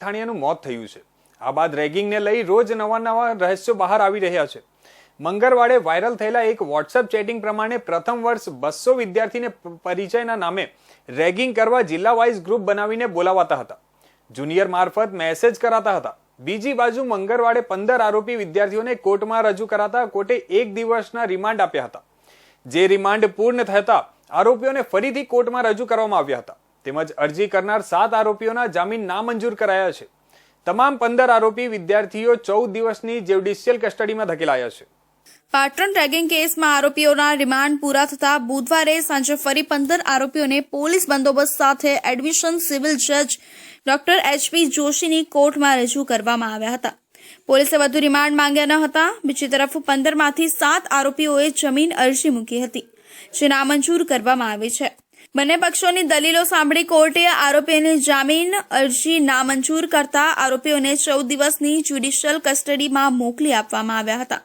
ઠાણિયાનું મોત થયું છે। આ બાદ રેગિંગને લઈ રોજ નવા રહસ્યો બહાર આવી રહ્યા છે। મંગળવારે વાયરલ થયેલા એક વોટ્સએપ ચેટિંગ પ્રમાણે પ્રથમ વર્ષ 200 વિદ્યાર્થીને પરિચયના નામે રેગિંગ કરવા જિલ્લા વાઇઝ ગ્રુપ બનાવીને બોલાવાતા હતા। જુનિયર મારફત મેસેજ કરાતા હતા। બીજી બાજુ મંગળવારે 15 આરોપી વિદ્યાર્થીઓને કોર્ટમાં રજૂ કરાતા કોર્ટે 1 દિવસના રિમાન્ડ આપ્યા હતા। જે રિમાન્ડ પૂર્ણ થતા આરોપીઓને ફરીથી કોર્ટમાં રજૂ કરવામાં આવ્યા હતા। તેમજ અરજી કરનાર 7 આરોપીઓના જામીન નામંજૂર કરાયા છે। તમામ 15 આરોપી વિદ્યાર્થીઓ 14 દિવસની જ્યુડિશિયલ કસ્ટડીમાં ધકેલાયા છે। પાટણ રેગિંગ કેસમાં આરોપીઓના રિમાન્ડ પૂરા થતા બુધવારે સાંજે ફરી 15 આરોપીઓને પોલીસ બંદોબસ્ત સાથે એડમિશન સિવિલ જજ ડોક્ટર એચપી જોશીની કોર્ટમાં રજૂ કરવામાં આવ્યા હતા। પોલીસે વધુ રિમાન્ડ માંગ્યા ન હતા। બીજી તરફ 15 માંથી 7 આરોપીઓએ જમીન અરજી મૂકી હતી, જે નામંજૂર કરવામાં આવી છે। બંને પક્ષોની દલીલો સાંભળી કોર્ટે આરોપીઓની જામીન અરજી નામંજૂર કરતા આરોપીઓને 14 દિવસની જ્યુડિશિયલ કસ્ટડીમાં મોકલી આપવામાં આવ્યા હતા।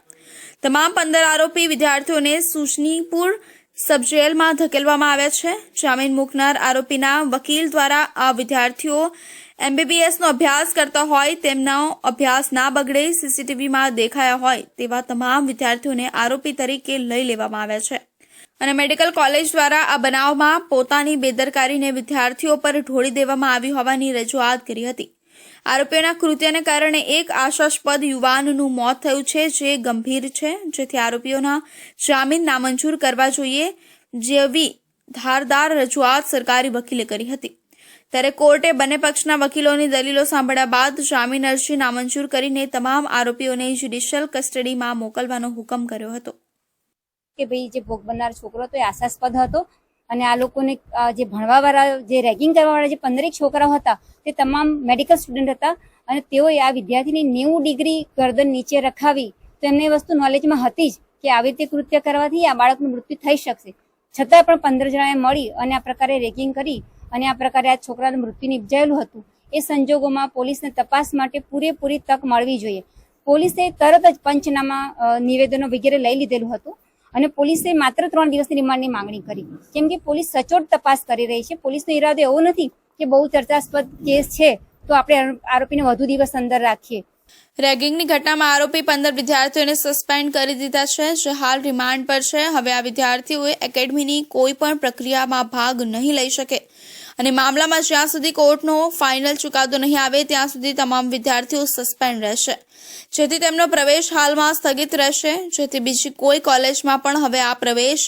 તમામ 15 આરોપી વિદ્યાર્થીઓને સુજનીપુર સબ જેલમાં ધકેલવામાં આવ્યા છે। જામીન મૂકનાર આરોપીના વકીલ દ્વારા આ વિદ્યાર્થીઓ MBBSનો અભ્યાસ કરતા હોય, તેમનો અભ્યાસ ના બગડે, CCTVમાં દેખાયા હોય તેવા તમામ વિદ્યાર્થીઓને આરોપી તરીકે લઈ લેવામાં આવ્યા છે અને મેડિકલ કોલેજ દ્વારા આ બનાવમાં પોતાની બેદરકારીને વિદ્યાર્થીઓ પર ઢોળી દેવામાં આવી હોવાની રજૂઆત કરી હતી। આરોપીઓના કૃત્યને કારણે એક આશાસ્પદ યુવાનનું મોત થયું છે, જે ગંભીર છે, જેથી આરોપીઓના જામીન નામંજૂર કરવા જોઈએ જેવી ધારદાર રજૂઆત સરકારી વકીલે કરી હતી। ત્યારે કોર્ટે બંને પક્ષના વકીલોની દલીલો સાંભળ્યા બાદ જામીન અરજી નામંજૂર કરીને તમામ આરોપીઓને જ્યુડિશિયલ કસ્ટડીમાં મોકલવાનો હુકમ કર્યો હતો। કે ભાઈ જે ભોગ બનનાર છોકરો હતો એ આશાસ્પદ હતો અને આ લોકોને જે ભણવાવાળા, જે રેગિંગ કરવાવાળા જે 15 છોકરાઓ હતા તે તમામ મેડિકલ સ્ટુડન્ટ હતા અને તેઓએ આ વિદ્યાર્થીની 90 ડિગ્રી ગરદન નીચે રખાવી, તો એમને એ વસ્તુ નોલેજમાં હતી જ કે આવી રીતે કૃત્ય કરવાથી આ બાળકનું મૃત્યુ થઈ શકશે, છતાં પણ 15 જણાએ મળી અને આ પ્રકારે રેગિંગ કરી અને આ પ્રકારે આ છોકરાનું મૃત્યુ નિપજાયેલું હતું। એ સંજોગોમાં પોલીસને તપાસ માટે પૂરેપૂરી તક મળવી જોઈએ। પોલીસે તરત જ પંચનામા નિવેદનો વગેરે લઈ લીધેલું હતું અને પોલીસે માત્ર 3 દિવસની રિમાન્ડની માંગણી કરી, કેમ કે પોલીસ સચોટ તપાસ કરી રહી છે। પોલીસનો ઈરાદો એવો નથી કે બહુ ચર્ચાસ્પદ કેસ છે તો આપણે આરોપીને વધુ દિવસ અંદર રાખીએ। રેગિંગની ઘટનામાં આરોપી 15 વિદ્યાર્થીઓને સસ્પેન્ડ કરી દીધા છે, જે હાલ રિમાન્ડ પર છે। હવે આ વિદ્યાર્થીઓએ એકેડમીની કોઈ પણ પ્રક્રિયામાં ભાગ નહીં લઈ શકે અને મામલામાં જ્યાં સુધી કોર્ટનો ફાઇનલ ચુકાદો નહીં આવે ત્યાં સુધી તમામ વિદ્યાર્થીઓ સસ્પેન્ડ રહેશે, જેથી તેમનો પ્રવેશ હાલમાં સ્થગિત રહેશે, જેથી બીજી કોઈ કોલેજમાં પણ હવે આ પ્રવેશ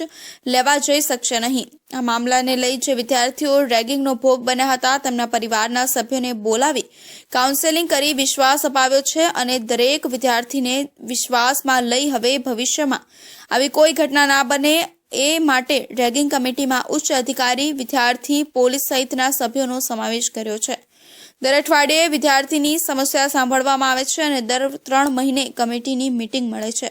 લેવા જઈ શકશે નહીં। આ મામલાને લઈ જે વિદ્યાર્થીઓ રેગિંગનો ભોગ બન્યા હતા તેમના પરિવારના સભ્યોને બોલાવી કાઉન્સેલિંગ કરી વિશ્વાસ અપાવ્યો છે અને દરેક વિદ્યાર્થીને વિશ્વાસમાં લઈ હવે ભવિષ્યમાં આવી કોઈ ઘટના ના બને એ માટે રેગિંગ કમિટીમાં ઉચ્ચ અધિકારી, વિદ્યાર્થી, પોલીસ સહિતના સભ્યોનો સમાવેશ કર્યો છે। દર અઠવાડિયે વિદ્યાર્થીની સમસ્યા સાંભળવામાં આવે છે અને દર 3 મહિને કમિટીની મીટિંગ મળે છે।